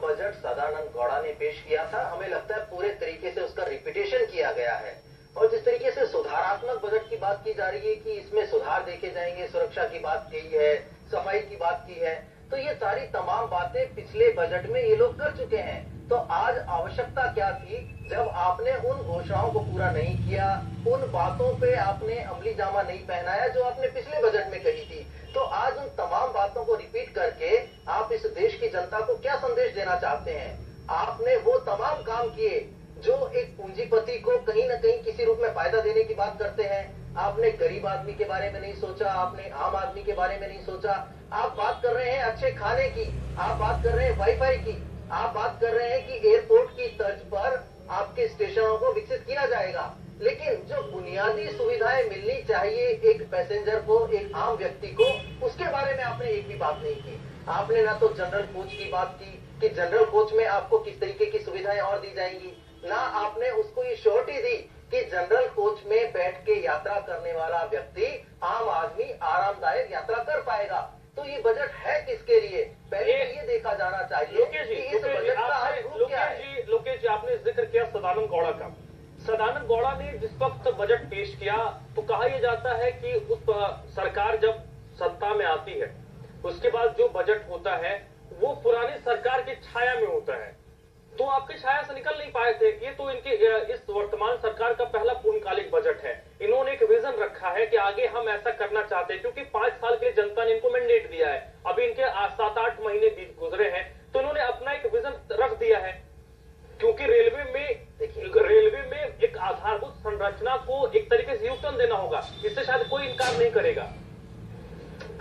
Budget Sadananda Gowda ने पेश किया था, हमें लगता है पूरे तरीके से उसका रिपीटेशन किया गया है। और जिस तरीके से सुधारात्मक बजट की बात की जा रही है कि इसमें सुधार देखे जाएंगे, सुरक्षा की बात की है, सफाई की बात की है, तो ये सारी तमाम बातें पिछले बजट में ये लोग कर चुके हैं। तो आज आवश्यकता क्या थी, जब आपने उन घोषणाओं को पूरा नहीं किया, उन बातों पे आपने अमली जामा नहीं पहनाया जो आपने पिछले बजट में कही थी, तो आज उन तमाम बातों को रिपीट करके आप इस देश की जनता को क्या संदेश देना चाहते हैं? आपने वो तमाम काम किए जो एक पूंजीपति को कहीं ना कहीं किसी रूप में फायदा देने की बात करते हैं। आपने गरीब आदमी के बारे में नहीं सोचा, आपने आम आदमी के बारे में नहीं सोचा। आप बात कर रहे हैं अच्छे खाने की, आप बात कर रहे हैं वाईफाई की, आप बात कर रहे हैं कि एयरपोर्ट की तर्ज पर आपके स्टेशनों को विकसित किया जाएगा, लेकिन जो बुनियादी सुविधाएं मिलनी चाहिए एक पैसेंजर को, एक आम व्यक्ति को, उसके बारे में आपने एक भी बात नहीं की। आपने ना तो जनरल कोच की बात की कि जनरल कोच में आपको किस तरीके की सुविधाएं और दी जाएंगी, ना आपने उसको ये श्योरिटी दी कि जनरल कोच में बैठ के यात्रा करने वाला व्यक्ति, आम आदमी आरामदायक यात्रा कर पाएगा। तो ये बजट है किसके लिए? पहले ये देखा जाना चाहिए कि इस बजट का आज रूप क्या है। लोकेश जी, आपने जिक्र किया सदानंद गौड़ा का। सदानंद गौड़ा ने जिस वक्त बजट पेश किया तो कहा यह जाता है कि उस सरकार जब सत्ता में आती है उसके बाद जो बजट होता है वो पुरानी सरकार की छाया में होता है, तो आपकी छाया से निकल नहीं पाए थे। ये तो इनके इस वर्तमान सरकार का पहला पूर्णकालिक बजट है। इन्होंने एक विजन रखा है कि आगे हम ऐसा करना चाहते हैं, क्योंकि 5 साल के लिए जनता ने इनको मैंडेट दिया है। अभी इनके 7-8 महीने बीत गुजरे हैं, तो इन्होंने अपना एक विजन रख दिया है। क्योंकि रेलवे में एक आधारभूत संरचना को एक तरीके से यूटर्न देना होगा, इससे शायद कोई इनकार नहीं करेगा।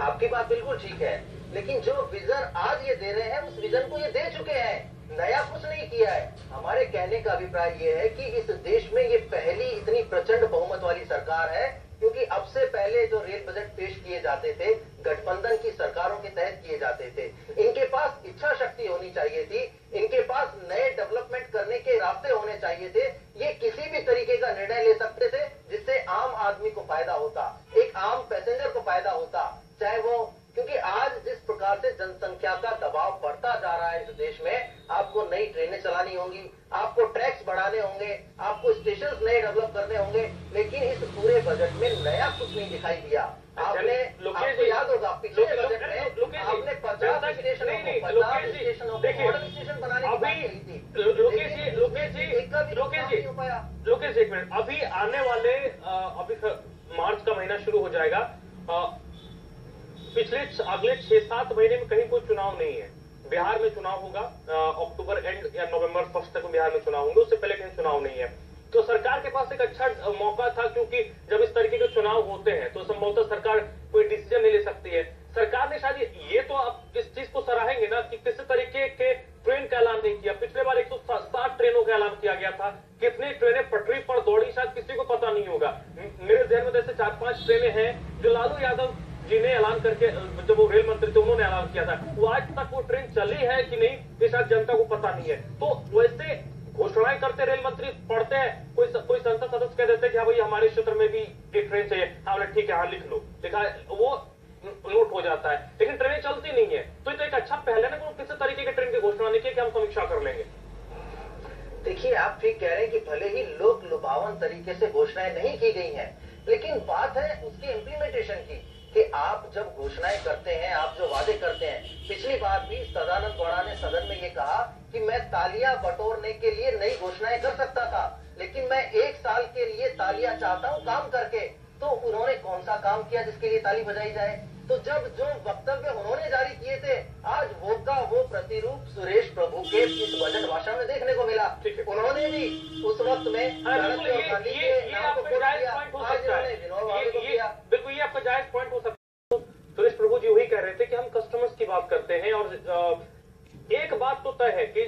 आपकी बात बिल्कुल ठीक है, लेकिन जो विजन आज ये दे रहे हैं उस विजन को ये दे चुके हैं, नया कुछ नहीं किया है। हमारे कहने का अभिप्राय ये है कि इस देश में ये पहली इतनी प्रचंड बहुमत वाली सरकार है, क्योंकि अब से पहले जो रेल बजट पेश किए जाते थे गठबंधन की सरकारों के तहत किए जाते थे। इनके पास इच्छा शक्ति होनी चाहिए थी, इनके पास नए डेवलपमेंट करने के रास्ते होने चाहिए थे। ये किसी भी तरीके का निर्णय ले सकते थे जिससे आम आदमी को फायदा होता, एक आम पैसेंजर को फायदा होता, चाहे वो, क्योंकि आज जिस प्रकार से जनसंख्या का दबाव बढ़ता जा रहा है इस देश में, आपको नई ट्रेनें चलानी होंगी, आपको टैक्स बढ़ाने होंगे, आपको स्टेशन नए डेवलप करने होंगे, लेकिन इस पूरे बजट में नया कुछ नहीं दिखाई दिया। आपने, आपको याद होगा पिछले बजट में आपने 50 स्टेशनों को मॉडल स्टेशन बनाने की बात कही थी। लोकेश एक मिनट, अभी आने वाले अभी मार्च का महीना शुरू हो जाएगा, पिछले अगले 6-7 महीने में कहीं कोई चुनाव नहीं है। बिहार में चुनाव होगा अक्टूबर एंड या नवंबर फर्स्ट तक बिहार में चुनाव होंगे, उससे पहले कहीं चुनाव नहीं है। तो सरकार के पास एक अच्छा मौका था, क्योंकि जब इस तरीके के चुनाव होते हैं तो संभवतः सरकार कोई डिसीजन नहीं ले सकती है। सरकार ने शायद ये तो आप इस चीज को सराहेंगे ना कि किस तरीके के ट्रेन का ऐलान नहीं किया। पिछले बार 160 ट्रेनों का ऐलान किया गया था, कितनी ट्रेनें पटरी पर दौड़ी शायद किसी को पता नहीं होगा। मेरे ध्यान में जैसे 4-5 ट्रेनें हैं जो लालू यादव जी ने ऐलान करके, जब वो रेल मंत्री थे उन्होंने ऐलान किया था, वो आज तक वो ट्रेन चली है कि नहीं ये शायद जनता को पता नहीं है। तो वैसे घोषणाएं करते रेल मंत्री, पढ़ते हैं कोई संसद सदस्य कह देते हैं कि हाँ भाई हमारे क्षेत्र में भी एक ट्रेन चाहिए, हाँ ठीक है, हाँ लिख लो, लिखा वो नोट हो जाता है, लेकिन ट्रेनें चलती नहीं है। तो ये तो एक अच्छा पहले ना किसी तरीके की ट्रेन की घोषणा नहीं की कि हम समीक्षा कर लेंगे। देखिए, आप ठीक कह रहे हैं कि भले ही लोक लुभावन तरीके से घोषणाएं नहीं की गई हैं, लेकिन बात है उसकी इम्प्लीमेंटेशन की, कि आप जब घोषणाएं करते हैं, आप जो वादे करते हैं। पिछली बार भी सदानंद गौड़ा ने सदन में ये कहा कि मैं तालियां बटोरने के लिए नई घोषणाएं कर सकता था, लेकिन मैं 1 साल के लिए तालियां चाहता हूं काम करके। तो उन्होंने कौन सा काम किया जिसके लिए ताली बजाई जाए? तो जब जो वक्तव्य उन्होंने जारी किए थे, आज वो का वो प्रतिरूप सुरेश प्रभु के इस बजट भाषण में देखने को मिला। उन्होंने भी उस वक्त में बिल्कुल ये आपका जायज पॉइंट हो सकता है। सुरेश प्रभु जी वही कह रहे थे कि हम कस्टमर्स की बात करते हैं, और एक बात तो तय है कि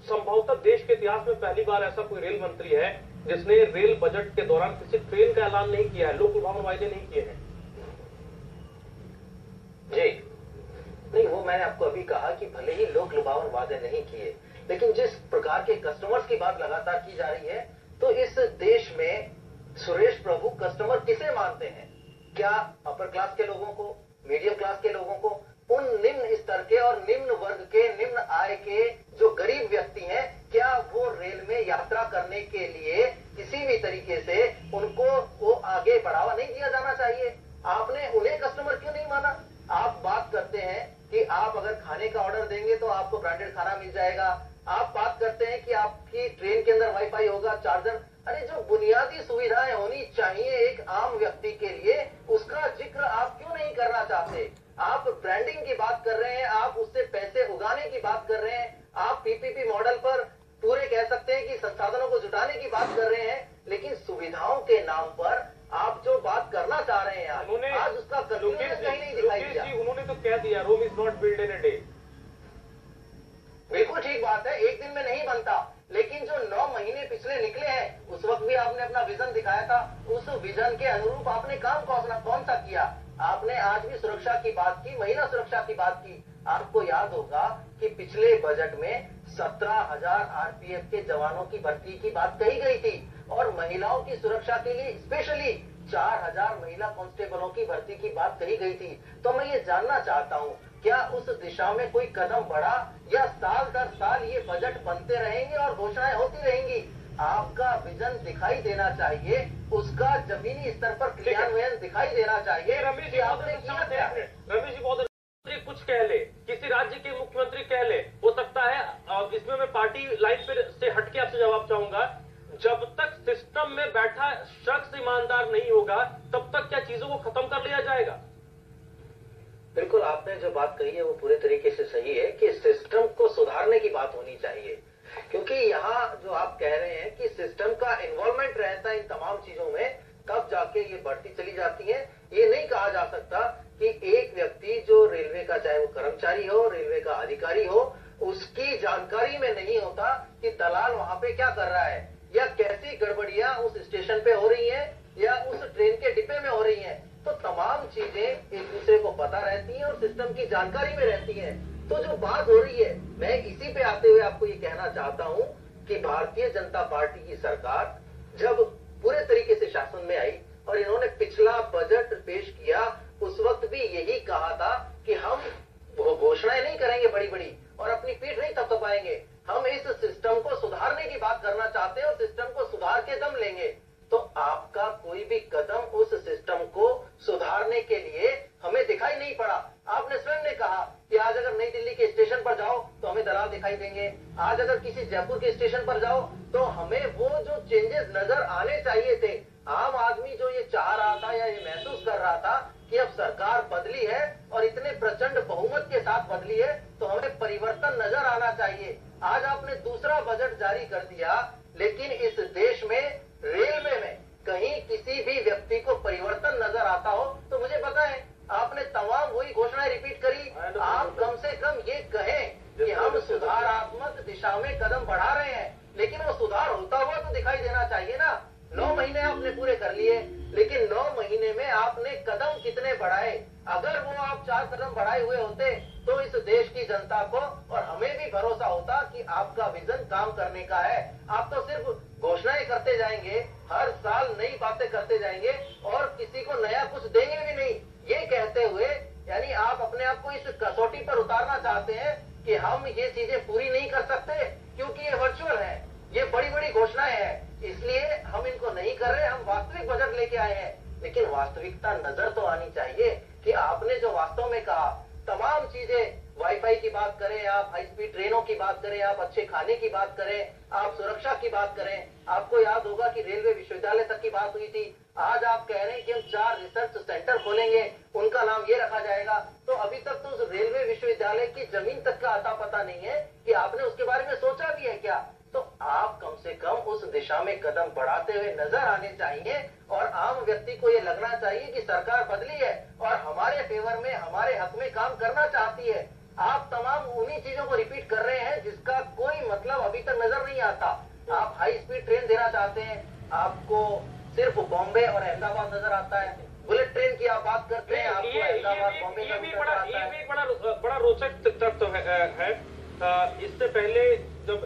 संभवतः देश के इतिहास में पहली बार ऐसा कोई रेल मंत्री है जिसने रेल बजट के दौरान किसी ट्रेन का ऐलान नहीं किया है, लोक लुभावन वायदे नहीं किए हैं। जी नहीं, वो मैंने आपको अभी कहा कि भले ही लोक लुभावन वादे नहीं किए, लेकिन जिस प्रकार के कस्टमर्स की बात लगातार की जा रही है, तो इस देश में सुरेश प्रभु कस्टमर किसे मानते हैं? क्या अपर क्लास के लोगों को, मीडियम क्लास के लोगों को, उन निम्न स्तर के और निम्न वर्ग के, निम्न आय के जो आपको ब्रांडेड खाना मिल जाएगा। आप बात करते हैं कि आपकी ट्रेन के अंदर वाईफाई होगा, चार्जर। अरे जो बुनियादी सुविधाएं होनी चाहिए एक आम व्यक्ति के लिए, उसका जिक्र आप क्यों नहीं करना चाहते? आप ब्रांडिंग की बात कर रहे हैं, आप उससे पैसे उगाने की बात कर रहे हैं, आप पीपीपी मॉडल पर पूरे कह सकते हैं कि संसाधनों को जुटाने की बात कर रहे हैं, लेकिन सुविधाओं के नाम पर आप जो बात करना चाह रहे हैं आज उसका कंक्लूजन कहीं नहीं दिखाई दिया। उन्होंने तो कह दिया, Rome is not build in a day. बिल्कुल ठीक बात है, एक दिन में नहीं बनता, लेकिन जो 9 महीने पिछले निकले हैं उस वक्त भी आपने अपना विजन दिखाया था। उस विजन के अनुरूप आपने काम कौन सा किया? आपने आज भी सुरक्षा की बात की, महिला सुरक्षा की बात की। आपको याद होगा कि पिछले बजट में 17,000 आरपीएफ के जवानों की भर्ती की बात कही गई थी और महिलाओं की सुरक्षा के लिए स्पेशली 4,000 महिला कांस्टेबलों की भर्ती की बात कही गई थी। तो मैं ये जानना चाहता हूँ, क्या उस दिशा में कोई कदम बढ़ा या साल दर साल ये बजट बनते रहेंगे और घोषणाएं होती रहेंगी? आपका विजन दिखाई देना चाहिए, उसका जमीनी स्तर पर क्रियान्वयन दिखाई देना चाहिए। रमेश जी, आपने किया क्या? रमेश जी, बहुत कुछ कह ले, किसी राज्य के मुख्यमंत्री कह ले, हो सकता है इसमें मैं पार्टी लाइन पर से हटके आपसे जवाब चाहूंगा। जब तक सिस्टम में बैठा शख्स ईमानदार नहीं होगा तब तक क्या चीजों को खत्म कर लिया जाएगा? बिल्कुल, आपने जो बात कही है वो पूरे तरीके से सही है कि सिस्टम को सुधारने की बात होनी चाहिए, क्योंकि यहाँ जो आप कह रहे हैं कि सिस्टम का इन्वॉल्वमेंट रहता है इन तमाम चीजों में, तब जाके ये बढ़ती चली जाती है। ये नहीं कहा जा सकता कि एक व्यक्ति जो रेलवे का, चाहे वो कर्मचारी हो, रेलवे का अधिकारी हो, उसकी जानकारी में नहीं होता कि दलाल वहां पे क्या कर रहा है या कैसी गड़बड़ियां उस स्टेशन पे हो रही हैं या उस ट्रेन के डिब्बे में हो रही हैं। तो तमाम चीजें एक दूसरे को पता रहती हैं और सिस्टम की जानकारी में रहती हैं। तो जो बात हो रही है, मैं इसी पे आते हुए आपको ये कहना चाहता हूं कि भारतीय जनता पार्टी की सरकार जब पूरे तरीके से शासन में आई और इन्होंने पिछला बजट पेश किया, उस वक्त भी यही कहा था कि हम घोषणाएं नहीं करेंगे बड़ी बड़ी और अपनी पीठ नहीं थपथपाएंगे, हम इस सिस्टम को सुधारने की बात करना चाहते हैं और सिस्टम को सुधार के दम लेंगे। तो आपका कोई भी कदम उस सिस्टम को सुधारने के लिए हमें दिखाई नहीं पड़ा। आपने स्वयं ने कहा कि आज अगर नई दिल्ली के स्टेशन पर जाओ तो हमें दलाल दिखाई देंगे, आज अगर किसी जयपुर के स्टेशन पर जाओ तो हमें वो जो चेंजेस नजर आने चाहिए थे, आम आदमी जो ये चाह रहा था या ये महसूस कर रहा था कि अब सरकार बदली है और इतने प्रचंड बहुमत के साथ बदली है तो हमें परिवर्तन नजर आना चाहिए। आज आपने दूसरा बजट जारी कर दिया, लेकिन इस देश में रेलवे में कहीं किसी भी व्यक्ति को परिवर्तन नजर आता हो तो मुझे बताएं। आपने तमाम वही घोषणाएं रिपीट करी। आप कम से कम ये कहें कि हम सुधारात्मक दिशा में कदम बढ़ा रहे हैं, लेकिन वो सुधार होता हुआ तो दिखाई देना चाहिए ना। 9 महीने आपने पूरे कर लिए, लेकिन 9 महीने में आपने कदम कितने बढ़ाए? अगर वो आप 4 कदम बढ़ाए हुए होते तो इस देश की जनता को और हमें भी भरोसा होता कि आपका विजन काम करने का है। आप तो सिर्फ घोषणाएं करते जाएंगे, हर साल नई बातें करते जाएंगे और किसी को नया कुछ देंगे भी नहीं। ये कहते हुए यानी आप अपने आप को इस कसौटी पर उतारना चाहते हैं कि हम ये चीजें पूरी नहीं कर सकते क्योंकि ये वर्चुअल है, ये बड़ी बड़ी घोषणाएं हैं, इसलिए हम इनको नहीं कर रहे। हम वास्तविक बजट लेके आए हैं, लेकिन वास्तविकता नजर तो आनी चाहिए कि आपने जो वास्तव में कहा, तमाम चीजें, वाईफाई की बात करें, आप हाई स्पीड ट्रेनों की बात करें, आप अच्छे खाने की बात करें, आप सुरक्षा की बात करें। आपको याद होगा कि रेलवे विश्वविद्यालय तक की बात हुई थी। आज आप कह रहे हैं कि हम 4 रिसर्च सेंटर खोलेंगे, उनका नाम ये रखा जाएगा। तो अभी तक तो उस रेलवे विश्वविद्यालय की जमीन तक का अता पता नहीं है कि आपने उसके बारे में सोचा भी है क्या। तो आप कम से कम उस दिशा में कदम बढ़ाते हुए नजर आने चाहिए और आम व्यक्ति को ये लगना चाहिए कि सरकार बदली है और हमारे फेवर में, हमारे हक में काम करना चाहती है। आप तमाम उन्हीं चीजों को रिपीट कर रहे हैं जिसका कोई मतलब अभी तक नजर नहीं आता। आप हाई स्पीड ट्रेन देना चाहते हैं, आपको सिर्फ बॉम्बे और अहमदाबाद नजर आता है। बुलेट ट्रेन की आप बात करते हैं, आपको अहमदाबाद बॉम्बे का नजर आता है। ये बड़ा रोचक तथ्य है। इससे पहले जब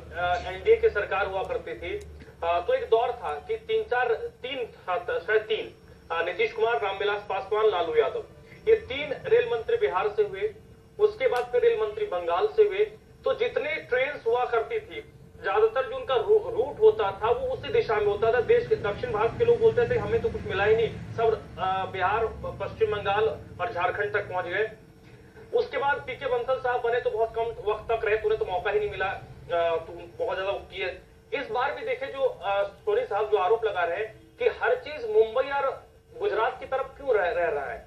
एनडीए की सरकार हुआ करती थी तो एक दौर था कि तीन नीतीश कुमार, रामविलास पासवान, लालू यादव, ये 3 रेल मंत्री बिहार से हुए, उसके बाद फिर रेल मंत्री बंगाल से हुए। तो जितने ट्रेन हुआ करती थी, ज्यादातर जो उनका रूट होता था वो उसी दिशा में होता था। देश के दक्षिण भारत के लोग बोलते थे हमें तो कुछ मिला ही नहीं, सब बिहार, पश्चिम बंगाल और झारखंड तक पहुंच गए। उसके बाद पीके बंसल साहब बने तो बहुत कम वक्त तक रहे, उन्हें तो मौका ही नहीं मिला, तो बहुत ज्यादा किए। इस बार भी देखे जो सोनी साहब जो आरोप लगा रहे हैं कि हर चीज मुंबई और गुजरात की तरफ क्यों रह रहा है,